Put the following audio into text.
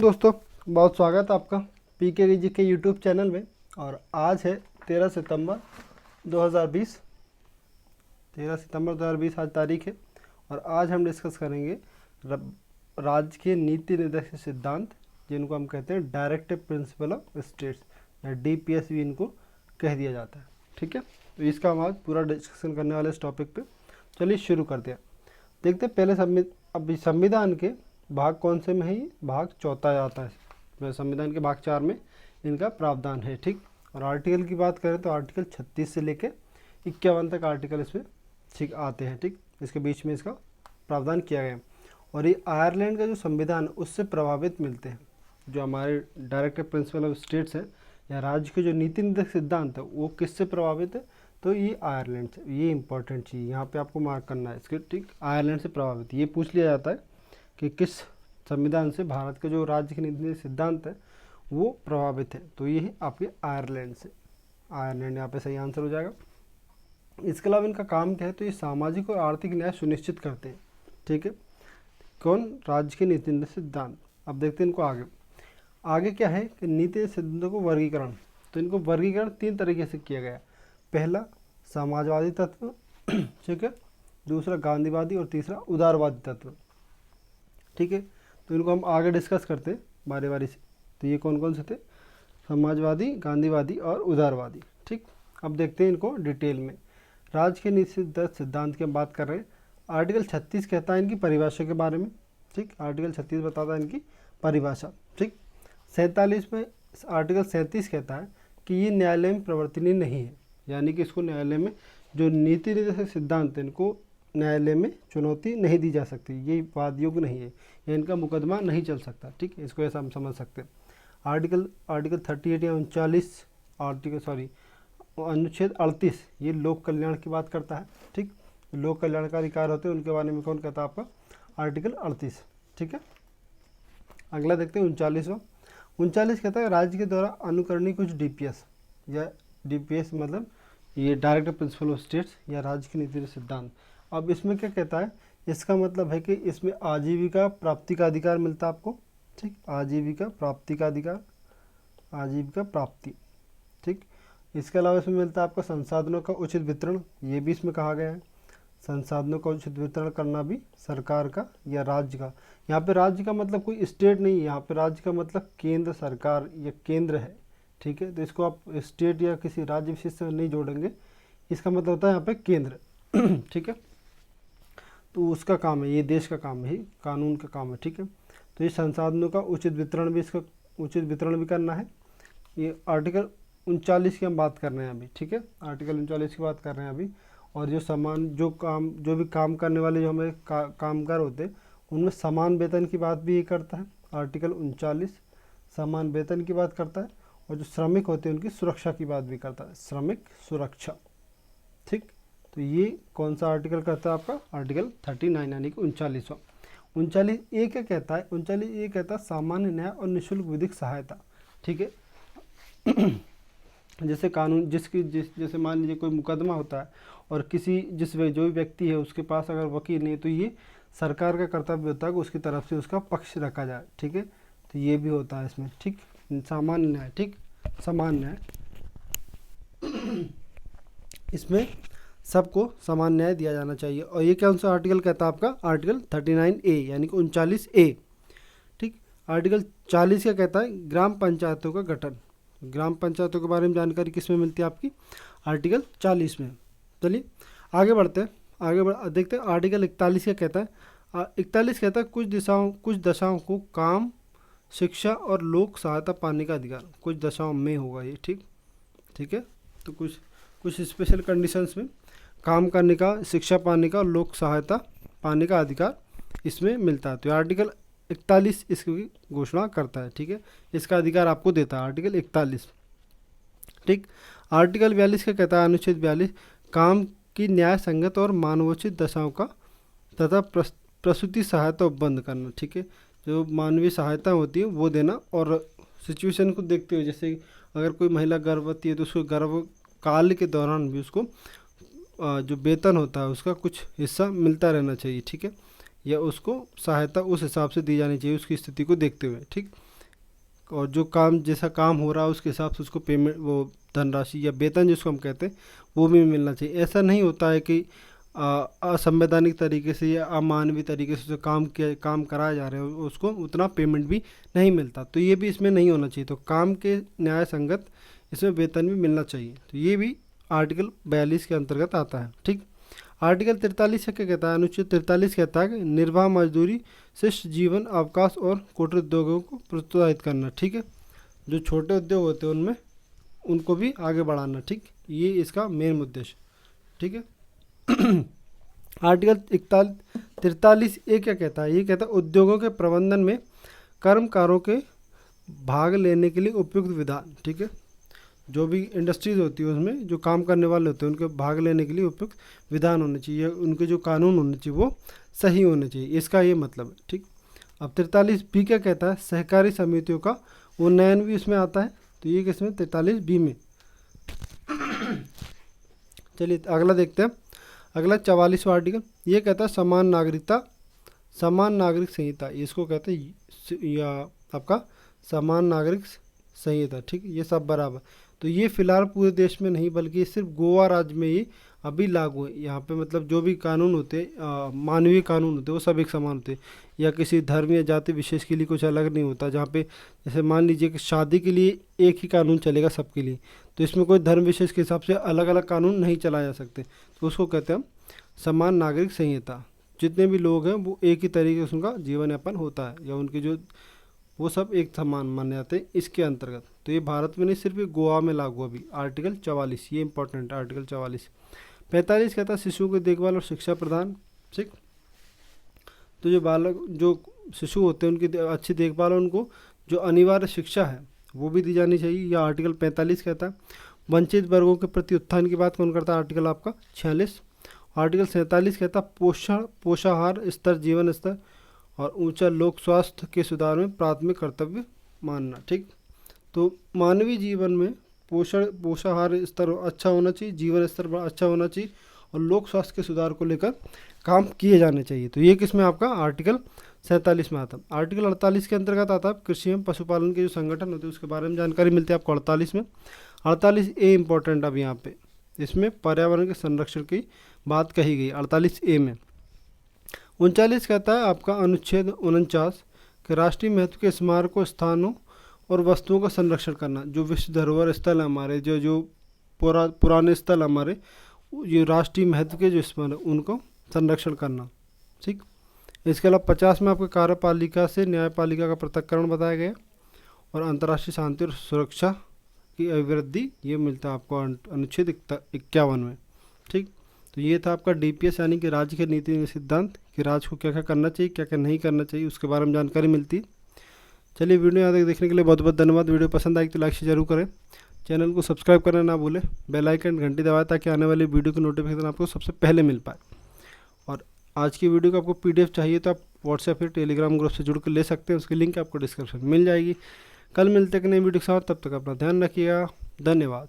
दोस्तों, बहुत स्वागत है आपका पीके जी के यूट्यूब चैनल में। और आज है 13 सितंबर 2020। 13 सितंबर 2020 आज तारीख है। और आज हम डिस्कस करेंगे राजकीय नीति निर्देशक सिद्धांत, जिनको हम कहते हैं डायरेक्टिव प्रिंसिपल ऑफ स्टेट्स या डीपीएस भी इनको कह दिया जाता है। ठीक है, तो इसका हम आज पूरा डिस्कशन करने वाले इस टॉपिक पे। चलिए शुरू करते हैं। देखते हैं पहले अभी संविधान के भाग कौन से में है। ये भाग चौथा आता है। संविधान के भाग 4 में इनका प्रावधान है। ठीक, और आर्टिकल की बात करें तो आर्टिकल 36 से लेकर 51 तक आर्टिकल इसमें ठीक आते हैं। ठीक, इसके बीच में इसका प्रावधान किया गया है। और ये आयरलैंड का जो संविधान उससे प्रभावित मिलते हैं। जो हमारे डायरेक्टिव प्रिंसिपल ऑफ स्टेट्स है या राज्य के जो नीति निर्देशक सिद्धांत है वो किससे प्रभावित है, तो ये आयरलैंड से। ये इंपॉर्टेंट चीज़ यहाँ पे आपको मार्क करना है इसके। ठीक, आयरलैंड से प्रभावित ये पूछ लिया जाता है कि किस संविधान से भारत के जो राज्य के नीति सिद्धांत है वो प्रभावित है, तो ये है आपके आयरलैंड से। आयरलैंड यहाँ पे सही आंसर हो जाएगा। इसके अलावा इनका काम क्या है, तो ये सामाजिक और आर्थिक न्याय सुनिश्चित करते हैं। ठीक है, कौन? राज्य के नीति निर्देशक सिद्धांत। अब देखते हैं इनको आगे क्या है कि नीति सिद्धांतों को वर्गीकरण। तो इनको वर्गीकरण 3 तरीके से किया गया। पहला समाजवादी तत्व, ठीक है, दूसरा गांधीवादी और तीसरा उदारवादी तत्व। ठीक है, तो इनको हम आगे डिस्कस करते हैं बारी बारी से। तो ये कौन कौन से थे? समाजवादी, गांधीवादी और उदारवादी। ठीक, अब देखते हैं इनको डिटेल में। राज्य के नीति सिद्धांत की हम बात कर रहे हैं। आर्टिकल 36 कहता है इनकी परिभाषा के बारे में। ठीक, आर्टिकल 36 बताता है इनकी परिभाषा। ठीक, 47 में आर्टिकल 37 कहता है कि ये न्यायालय में प्रवर्तनीय नहीं है, यानी कि इसको न्यायालय में जो नीति निर्देशक सिद्धांत है इनको न्यायालय में चुनौती नहीं दी जा सकती। ये वाद योग्य नहीं है या इनका मुकदमा नहीं चल सकता। ठीक है, इसको ऐसा हम समझ सकते हैं। आर्टिकल 38 या 39 अनुच्छेद 38 ये लोक कल्याण की बात करता है। ठीक, लोक कल्याणकारी कार्य होते हैं उनके बारे में कौन कहता है? आपका आर्टिकल 38। ठीक है, अगला देखते हैं 39वां। 39 कहता है राज्य के द्वारा अनुकरणीय कुछ डीपीएस या डीपीएस मतलब ये डायरेक्टिव प्रिंसिपल ऑफ स्टेट्स या राज्य की नीति सिद्धांत। अब इसमें क्या कहता है? इसका मतलब है कि इसमें आजीविका प्राप्ति का अधिकार मिलता है आपको। ठीक, आजीविका प्राप्ति का अधिकार, आजीविका प्राप्ति। ठीक, इसके अलावा इसमें मिलता है आपका संसाधनों का उचित वितरण। ये भी इसमें कहा गया है। संसाधनों का उचित वितरण करना भी सरकार का या राज्य का। यहाँ पे राज्य का मतलब कोई स्टेट नहीं है, यहाँ पे राज्य का मतलब केंद्र सरकार या केंद्र है। ठीक है, तो इसको आप स्टेट या किसी राज्य विशेष से नहीं जोड़ेंगे। इसका मतलब होता है यहाँ पे केंद्र। ठीक है, तो उसका काम है, ये देश का काम है, कानून का काम है। ठीक है, तो ये संसाधनों का उचित वितरण भी, इसका उचित वितरण भी करना है। ये आर्टिकल 39 की हम बात कर रहे हैं अभी। ठीक है, आर्टिकल 39 की बात कर रहे हैं अभी। और जो जो भी काम करने वाले जो हमें कामगार होते हैं उनमें समान वेतन की बात भी ये करता है। आर्टिकल 39 समान वेतन की बात करता है। और जो श्रमिक होते हैं उनकी सुरक्षा की बात भी करता है, श्रमिक सुरक्षा। ठीक, तो ये कौन सा आर्टिकल करता है? आपका आर्टिकल 39 यानी कि 39वां। 39A क्या कहता है? 39A कहता है सामान्य न्याय और निःशुल्क विधिक सहायता। ठीक है, जैसे कानून जैसे मान लीजिए कोई मुकदमा होता है और जो भी व्यक्ति है उसके पास अगर वकील नहीं है तो ये सरकार का कर्तव्य होता है कि उसकी तरफ से उसका पक्ष रखा जाए। ठीक है, तो ये भी होता है इसमें। ठीक, सामान्य न्याय। ठीक, समान न्याय, इसमें सबको समान न्याय दिया जाना चाहिए। और ये कौन सा आर्टिकल कहता है? आपका आर्टिकल 39A यानी कि 39A। ठीक, आर्टिकल 40 क्या कहता है? ग्राम पंचायतों का गठन। ग्राम पंचायतों के बारे में जानकारी किस में मिलती है? आपकी आर्टिकल 40 में। चलिए आगे बढ़ते हैं, देखते हैं आर्टिकल 41 क्या कहता है। 41 कहता है कुछ दशाओं को काम, शिक्षा और लोक सहायता पाने का अधिकार। कुछ दशाओं में होगा ये। ठीक है, तो कुछ स्पेशल कंडीशंस में काम करने का, शिक्षा पाने का और लोक सहायता पाने का अधिकार इसमें मिलता है। तो आर्टिकल 41 इसकी घोषणा करता है। ठीक है, इसका अधिकार आपको देता है आर्टिकल 41। ठीक, आर्टिकल 42 का कहता है, अनुच्छेद 42 काम की न्याय संगत और मानवोचित दशाओं का तथा प्रसूति सहायता बंद करना। ठीक है, जो मानवीय सहायता होती है वो देना और सिचुएशन को देखते हुए, जैसे अगर कोई महिला गर्भवती है तो उसको गर्भ काल के दौरान भी उसको जो वेतन होता है उसका कुछ हिस्सा मिलता रहना चाहिए। ठीक है, या उसको सहायता उस हिसाब से दी जानी चाहिए उसकी स्थिति को देखते हुए। ठीक, और जो काम जैसा काम हो रहा है उसके हिसाब से उसको पेमेंट, वो धनराशि या वेतन जिसको हम कहते हैं, वो भी मिलना चाहिए। ऐसा नहीं होता है कि असंवैधानिक तरीके से या अमानवीय तरीके से जो काम कराया जा रहा है उसको उतना पेमेंट भी नहीं मिलता, तो ये भी इसमें नहीं होना चाहिए। तो काम के न्याय संगत इसमें वेतन भी मिलना चाहिए, तो ये भी आर्टिकल 42 के अंतर्गत आता है। ठीक। आर्टिकल 43 क्या कहता है? अनुच्छेद 43 कहता है कि निर्वाह मजदूरी, शिष्ट जीवन, अवकाश और कुटीर उद्योगों को प्रोत्साहित करना। ठीक है, जो छोटे उद्योग होते हैं उनमें उनको भी आगे बढ़ाना। ठीक, ये इसका मेन उद्देश्य। ठीक है। आर्टिकल 43 ये क्या कहता है? ये कहता है उद्योगों के प्रबंधन में कर्मकारों के भाग लेने के लिए उपयुक्त विधान। ठीक है, जो भी इंडस्ट्रीज होती है उसमें जो काम करने वाले होते हैं उनके भाग लेने के लिए उपयुक्त विधान होने चाहिए, उनके जो कानून होने चाहिए वो सही होने चाहिए, इसका ये मतलब है। ठीक। अब 43B क्या कहता है? सहकारी समितियों का उन्नयन भी इसमें आता है, तो ये किसमें? 43B में। चलिए अगला देखते हैं। अगला 44वां आर्टिकल, ये कहता है समान नागरिकता, समान नागरिक संहिता, इसको कहते हैं या आपका समान नागरिक संहिता। ठीक, ये सब बराबर। तो ये फिलहाल पूरे देश में नहीं बल्कि सिर्फ गोवा राज्य में ये अभी लागू है। यहाँ पे मतलब जो भी कानून होते हैं, मानवीय कानून होते हैं, वो सब एक समान होते हैं, या किसी धर्म या जाति विशेष के लिए कुछ अलग नहीं होता। जहाँ पे जैसे मान लीजिए कि शादी के लिए एक ही कानून चलेगा सबके लिए, तो इसमें कोई धर्म विशेष के हिसाब से अलग अलग कानून नहीं चलाए जा सकते, तो उसको कहते हैं हम समान नागरिक संहिता। जितने भी लोग हैं वो एक ही तरीके से उनका जीवन यापन होता है, या उनके जो वो सब एक समान माने जाते हैं इसके अंतर्गत। तो ये भारत में नहीं, सिर्फ ये गोवा में लागू अभी आर्टिकल 44, ये इंपॉर्टेंट है आर्टिकल 44। 45 कहता है शिशुओं की देखभाल और शिक्षा प्रदान। ठीक, तो जो बालक जो शिशु होते हैं उनकी अच्छी देखभाल और उनको जो अनिवार्य शिक्षा है वो भी दी जानी चाहिए, यह आर्टिकल 45 कहता है। वंचित वर्गों के प्रति उत्थान की बात कौन करता है? आर्टिकल आपका 46। आर्टिकल 47 कहता है पोषाहार स्तर, जीवन स्तर और ऊंचा लोक स्वास्थ्य के सुधार में प्राथमिक कर्तव्य मानना। ठीक, तो मानवीय जीवन में पोषाहार स्तर अच्छा होना चाहिए, जीवन स्तर अच्छा होना चाहिए और लोक स्वास्थ्य के सुधार को लेकर काम किए जाने चाहिए। तो ये किसमें आपका आर्टिकल 47 में आता है। आर्टिकल 48 के अंतर्गत आता है कृषि एवं पशुपालन के जो संगठन होते हैं उसके बारे में जानकारी मिलती है आपको 48 में। 48A इंपॉर्टेंट अब यहाँ पे, इसमें पर्यावरण के संरक्षण की बात कही गई 48A में। 39 कहता है आपका अनुच्छेद 49 कि राष्ट्रीय महत्व के स्मारकों, स्थानों और वस्तुओं का संरक्षण करना। जो विश्व धरोहर स्थल हमारे जो पुराने स्थल हमारे ये राष्ट्रीय महत्व के जो स्मारक उनको संरक्षण करना। ठीक, इसके अलावा 50 में आपको कार्यपालिका से न्यायपालिका का पृथक्करण बताया गया और अंतर्राष्ट्रीय शांति और सुरक्षा की अभिवृद्धि ये मिलता है आपको अनुच्छेद 51 में। ठीक, तो ये था आपका DPS यानी कि राज्य के नीति सिद्धांत कि राज्य को क्या क्या करना चाहिए, क्या क्या नहीं करना चाहिए, उसके बारे में जानकारी मिलती है। चलिए वीडियो यहाँ तक देखने के लिए बहुत बहुत धन्यवाद। वीडियो पसंद आई तो लाइक जरूर करें, चैनल को सब्सक्राइब करना ना भूलें, बेल आइकन घंटी दबाएं ताकि आने वाली वीडियो की नोटिफिकेशन आपको सबसे पहले मिल पाए। और आज की वीडियो का आपको PDF चाहिए तो आप व्हाट्सएप या टेलीग्राम ग्रुप से जुड़ कर ले सकते हैं, उसकी लिंक आपको डिस्क्रिप्शन में मिल जाएगी। कल मिलते हैं कि नई वीडियो के साथ, तब तक अपना ध्यान रखिएगा। धन्यवाद।